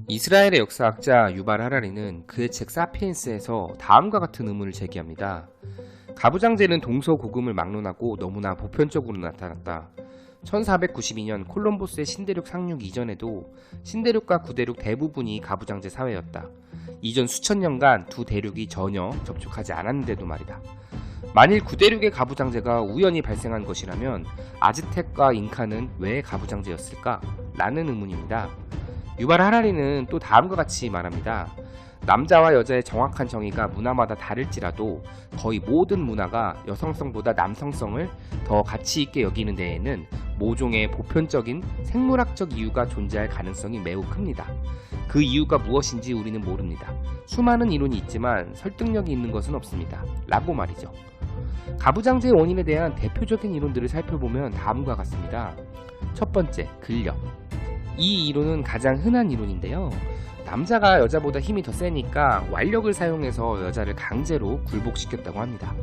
이스라엘의 역사학자 유발 하라리는 그의 책 사피엔스에서 다음과 같은 의문을 제기합니다. 가부장제는 동서고금을 막론하고 너무나 보편적으로 나타났다. 1492년 콜럼버스의 신대륙 상륙 이전에도 신대륙과 구대륙 대부분이 가부장제 사회였다. 이전 수천 년간 두 대륙이 전혀 접촉하지 않았는데도 말이다. 만일 구대륙의 가부장제가 우연히 발생한 것이라면 아즈텍과 잉카는 왜 가부장제였을까? 라는 의문입니다. 유발 하라리는 또 다음과 같이 말합니다. 남자와 여자의 정확한 정의가 문화마다 다를지라도 거의 모든 문화가 여성성보다 남성성을 더 가치 있게 여기는 데에는 모종의 보편적인 생물학적 이유가 존재할 가능성이 매우 큽니다. 그 이유가 무엇인지 우리는 모릅니다. 수많은 이론이 있지만 설득력이 있는 것은 없습니다. 라고 말이죠. 가부장제의 원인에 대한 대표적인 이론들을 살펴보면 다음과 같습니다. 첫 번째, 근력. 이 이론은 가장 흔한 이론인데요. 남자가 여자보다 힘이 더 세니까 완력을 사용해서 여자를 강제로 굴복시켰다고 합니다.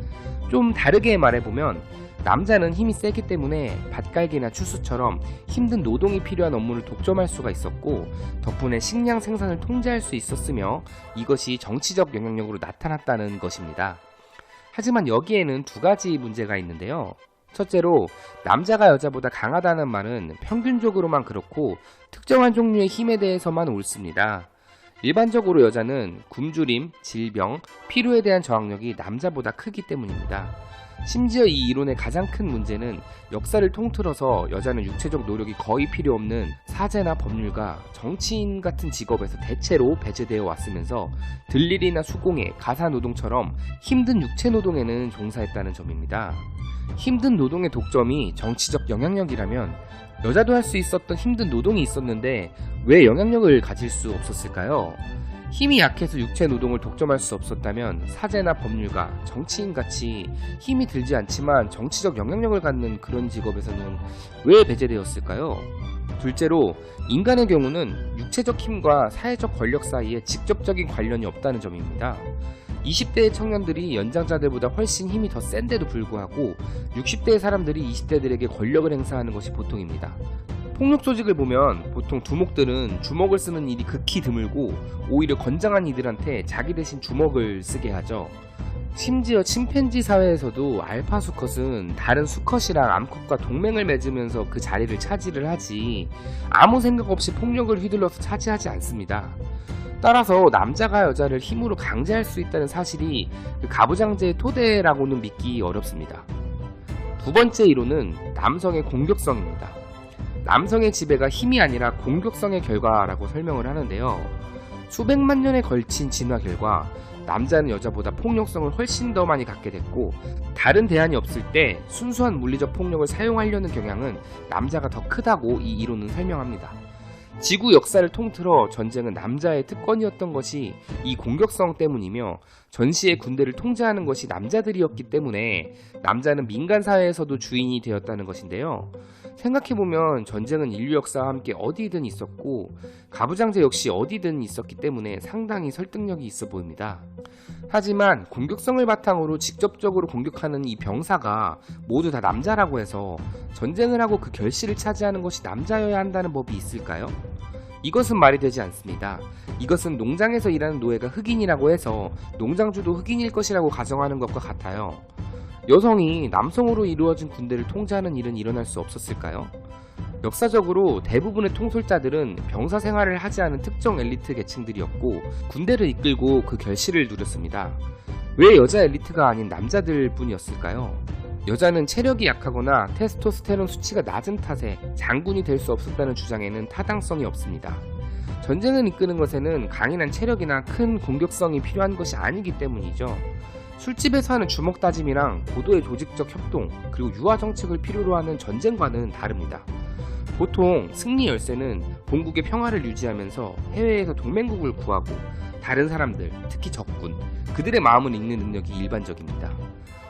좀 다르게 말해보면 남자는 힘이 세기 때문에 밭갈기나 추수처럼 힘든 노동이 필요한 업무를 독점할 수가 있었고 덕분에 식량 생산을 통제할 수 있었으며 이것이 정치적 영향력으로 나타났다는 것입니다. 하지만 여기에는 두 가지 문제가 있는데요. 첫째로 남자가 여자보다 강하다는 말은 평균적으로만 그렇고 특정한 종류의 힘에 대해서만 옳습니다. 일반적으로 여자는 굶주림, 질병, 피로에 대한 저항력이 남자보다 크기 때문입니다. 심지어 이 이론의 가장 큰 문제는 역사를 통틀어서 여자는 육체적 노력이 거의 필요 없는 사제나 법률가, 정치인 같은 직업에서 대체로 배제되어 왔으면서 들일이나 수공예, 가사노동처럼 힘든 육체노동에는 종사했다는 점입니다. 힘든 노동의 독점이 정치적 영향력이라면 여자도 할 수 있었던 힘든 노동이 있었는데 왜 영향력을 가질 수 없었을까요? 힘이 약해서 육체 노동을 독점할 수 없었다면 사제나 법률가, 정치인같이 힘이 들지 않지만 정치적 영향력을 갖는 그런 직업에서는 왜 배제되었을까요? 둘째로 인간의 경우는 육체적 힘과 사회적 권력 사이에 직접적인 관련이 없다는 점입니다. 20대의 청년들이 연장자들보다 훨씬 힘이 더 센데도 불구하고 60대의 사람들이 20대들에게 권력을 행사하는 것이 보통입니다. 폭력 조직을 보면 보통 두목들은 주먹을 쓰는 일이 극히 드물고 오히려 건장한 이들한테 자기 대신 주먹을 쓰게 하죠. 심지어 침팬지 사회에서도 알파 수컷은 다른 수컷이랑 암컷과 동맹을 맺으면서 그 자리를 차지를 하지 아무 생각 없이 폭력을 휘둘러서 차지하지 않습니다. 따라서 남자가 여자를 힘으로 강제할 수 있다는 사실이 그 가부장제의 토대라고는 믿기 어렵습니다. 두 번째 이론은 남성의 공격성입니다. 남성의 지배가 힘이 아니라 공격성의 결과라고 설명을 하는데요. 수백만 년에 걸친 진화 결과 남자는 여자보다 폭력성을 훨씬 더 많이 갖게 됐고 다른 대안이 없을 때 순수한 물리적 폭력을 사용하려는 경향은 남자가 더 크다고 이 이론은 설명합니다. 지구 역사를 통틀어 전쟁은 남자의 특권이었던 것이 이 공격성 때문이며 전시의 군대를 통제하는 것이 남자들이었기 때문에 남자는 민간 사회에서도 주인이 되었다는 것인데요. 생각해보면 전쟁은 인류 역사와 함께 어디든 있었고 가부장제 역시 어디든 있었기 때문에 상당히 설득력이 있어 보입니다. 하지만 공격성을 바탕으로 직접적으로 공격하는 이 병사가 모두 다 남자라고 해서 전쟁을 하고 그 결실을 차지하는 것이 남자여야 한다는 법이 있을까요? 이것은 말이 되지 않습니다. 이것은 농장에서 일하는 노예가 흑인이라고 해서 농장주도 흑인일 것이라고 가정하는 것과 같아요. 여성이 남성으로 이루어진 군대를 통제하는 일은 일어날 수 없었을까요? 역사적으로 대부분의 통솔자들은 병사 생활을 하지 않은 특정 엘리트 계층들이었고 군대를 이끌고 그 결실을 누렸습니다. 왜 여자 엘리트가 아닌 남자들 뿐이었을까요? 여자는 체력이 약하거나 테스토스테론 수치가 낮은 탓에 장군이 될 수 없었다는 주장에는 타당성이 없습니다. 전쟁을 이끄는 것에는 강인한 체력이나 큰 공격성이 필요한 것이 아니기 때문이죠. 술집에서 하는 주먹 다짐이랑 고도의 조직적 협동 그리고 유화 정책을 필요로 하는 전쟁과는 다릅니다. 보통 승리 열쇠는 본국의 평화를 유지하면서 해외에서 동맹국을 구하고 다른 사람들, 특히 적군, 그들의 마음을 읽는 능력이 일반적입니다.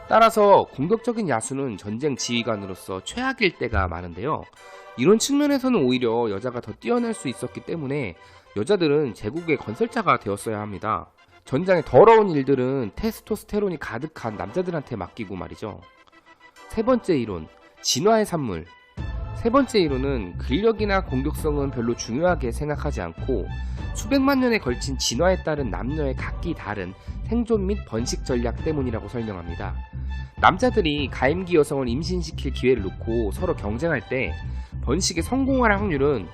따라서 공격적인 야수는 전쟁 지휘관으로서 최악일 때가 많은데요. 이런 측면에서는 오히려 여자가 더 뛰어날 수 있었기 때문에 여자들은 제국의 건설자가 되었어야 합니다. 전장의 더러운 일들은 테스토스테론이 가득한 남자들한테 맡기고 말이죠. 세 번째 이론, 진화의 산물. 세 번째 이론은 근력이나 공격성은 별로 중요하게 생각하지 않고 수백만 년에 걸친 진화에 따른 남녀의 각기 다른 생존 및 번식 전략 때문이라고 설명합니다. 남자들이 가임기 여성을 임신시킬 기회를 놓고 서로 경쟁할 때 번식에 성공할 확률은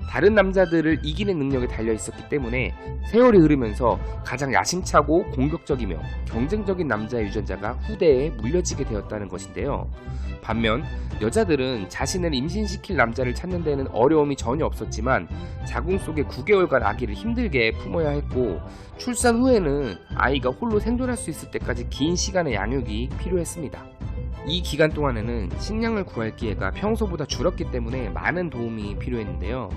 다른 남자들을 이기는 능력에 달려 있었기 때문에 세월이 흐르면서 가장 야심차고 공격적이며 경쟁적인 남자의 유전자가 후대에 물려지게 되었다는 것인데요. 반면 여자들은 자신을 임신시킬 남자를 찾는 데는 어려움이 전혀 없었지만 자궁 속에 9개월간 아기를 힘들게 품어야 했고 출산 후에는 아이가 홀로 생존할 수 있을 때까지 긴 시간의 양육이 필요했습니다. 이 기간 동안에는 식량을 구할 기회가 평소보다 줄었기 때문에 많은 도움이 필요했는데요.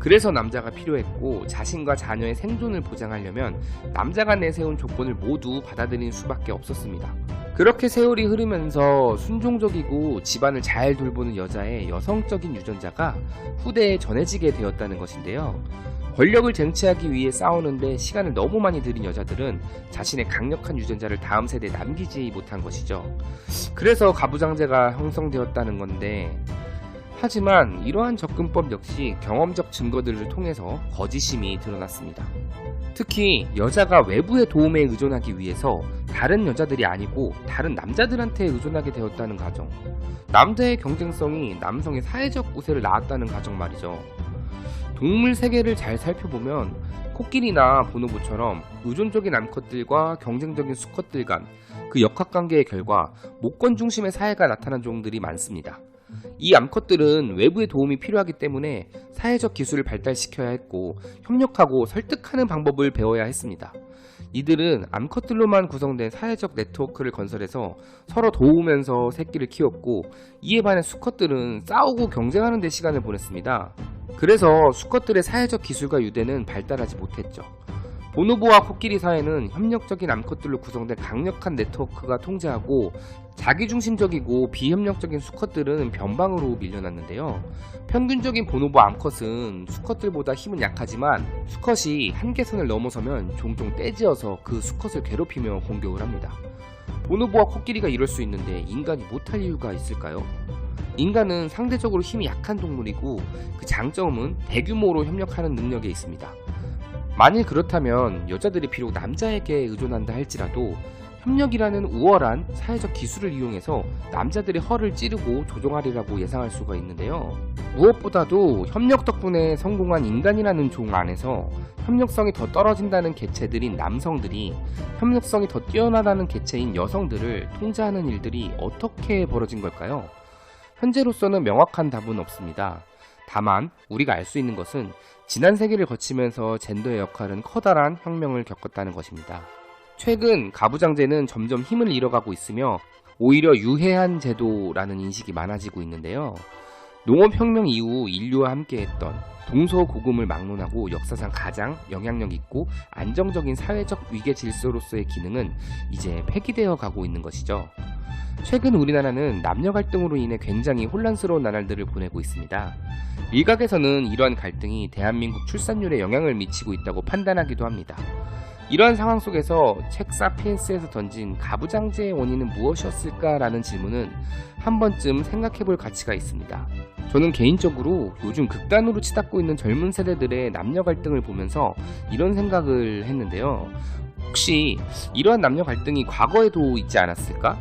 그래서 남자가 필요했고 자신과 자녀의 생존을 보장하려면 남자가 내세운 조건을 모두 받아들일 수밖에 없었습니다. 그렇게 세월이 흐르면서 순종적이고 집안을 잘 돌보는 여자의 여성적인 유전자가 후대에 전해지게 되었다는 것인데요. 권력을 쟁취하기 위해 싸우는데 시간을 너무 많이 들인 여자들은 자신의 강력한 유전자를 다음 세대에 남기지 못한 것이죠. 그래서 가부장제가 형성되었다는 건데, 하지만 이러한 접근법 역시 경험적 증거들을 통해서 거짓임이 드러났습니다. 특히 여자가 외부의 도움에 의존하기 위해서 다른 여자들이 아니고 다른 남자들한테 의존하게 되었다는 가정, 남자의 경쟁성이 남성의 사회적 우세를 낳았다는 가정 말이죠. 동물 세계를 잘 살펴보면 코끼리나 보노보처럼 의존적인 암컷들과 경쟁적인 수컷들 간 그 역학관계의 결과 목권 중심의 사회가 나타난 종들이 많습니다. 이 암컷들은 외부의 도움이 필요하기 때문에 사회적 기술을 발달시켜야 했고 협력하고 설득하는 방법을 배워야 했습니다. 이들은 암컷들로만 구성된 사회적 네트워크를 건설해서 서로 도우면서 새끼를 키웠고, 이에 반해 수컷들은 싸우고 경쟁하는 데 시간을 보냈습니다. 그래서 수컷들의 사회적 기술과 유대는 발달하지 못했죠. 보노보와 코끼리 사회는 협력적인 암컷들로 구성된 강력한 네트워크가 통제하고 자기중심적이고 비협력적인 수컷들은 변방으로 밀려났는데요. 평균적인 보노보 암컷은 수컷들보다 힘은 약하지만 수컷이 한계선을 넘어서면 종종 떼지어서 그 수컷을 괴롭히며 공격을 합니다. 보노보와 코끼리가 이럴 수 있는데 인간이 못할 이유가 있을까요? 인간은 상대적으로 힘이 약한 동물이고 그 장점은 대규모로 협력하는 능력에 있습니다. 만일 그렇다면 여자들이 비록 남자에게 의존한다 할지라도 협력이라는 우월한 사회적 기술을 이용해서 남자들의 허를 찌르고 조종하리라고 예상할 수가 있는데요. 무엇보다도 협력 덕분에 성공한 인간이라는 종 안에서 협력성이 더 떨어진다는 개체들인 남성들이 협력성이 더 뛰어나다는 개체인 여성들을 통제하는 일들이 어떻게 벌어진 걸까요? 현재로서는 명확한 답은 없습니다. 다만 우리가 알 수 있는 것은 지난 세기를 거치면서 젠더의 역할은 커다란 혁명을 겪었다는 것입니다. 최근 가부장제는 점점 힘을 잃어가고 있으며 오히려 유해한 제도라는 인식이 많아지고 있는데요. 농업혁명 이후 인류와 함께했던 동서고금을 막론하고 역사상 가장 영향력 있고 안정적인 사회적 위계 질서로서의 기능은 이제 폐기되어 가고 있는 것이죠. 최근 우리나라는 남녀 갈등으로 인해 굉장히 혼란스러운 나날들을 보내고 있습니다. 일각에서는 이러한 갈등이 대한민국 출산율에 영향을 미치고 있다고 판단하기도 합니다. 이러한 상황 속에서 책 사피엔스에서 던진 가부장제의 원인은 무엇이었을까라는 질문은 한 번쯤 생각해볼 가치가 있습니다. 저는 개인적으로 요즘 극단으로 치닫고 있는 젊은 세대들의 남녀 갈등을 보면서 이런 생각을 했는데요. 혹시 이러한 남녀 갈등이 과거에도 있지 않았을까?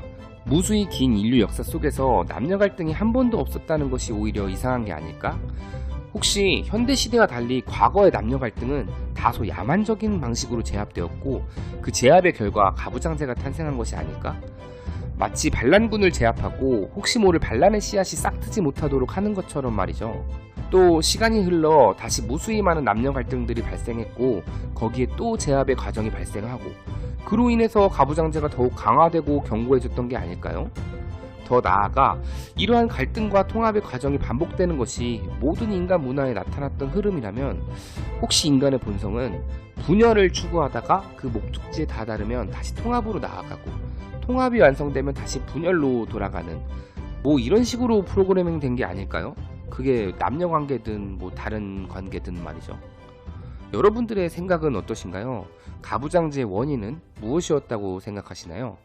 무수히 긴 인류 역사 속에서 남녀 갈등이 한 번도 없었다는 것이 오히려 이상한 게 아닐까? 혹시 현대시대와 달리 과거의 남녀 갈등은 다소 야만적인 방식으로 제압되었고 그 제압의 결과 가부장제가 탄생한 것이 아닐까? 마치 반란군을 제압하고 혹시 모를 반란의 씨앗이 싹트지 못하도록 하는 것처럼 말이죠. 또 시간이 흘러 다시 무수히 많은 남녀 갈등들이 발생했고 거기에 또 제압의 과정이 발생하고 그로 인해서 가부장제가 더욱 강화되고 견고해졌던 게 아닐까요? 더 나아가 이러한 갈등과 통합의 과정이 반복되는 것이 모든 인간 문화에 나타났던 흐름이라면 혹시 인간의 본성은 분열을 추구하다가 그 목적지에 다다르면 다시 통합으로 나아가고 통합이 완성되면 다시 분열로 돌아가는 뭐 이런 식으로 프로그래밍 된 게 아닐까요? 그게 남녀 관계든 뭐 다른 관계든 말이죠. 여러분들의 생각은 어떠신가요? 가부장제의 원인은 무엇이었다고 생각하시나요?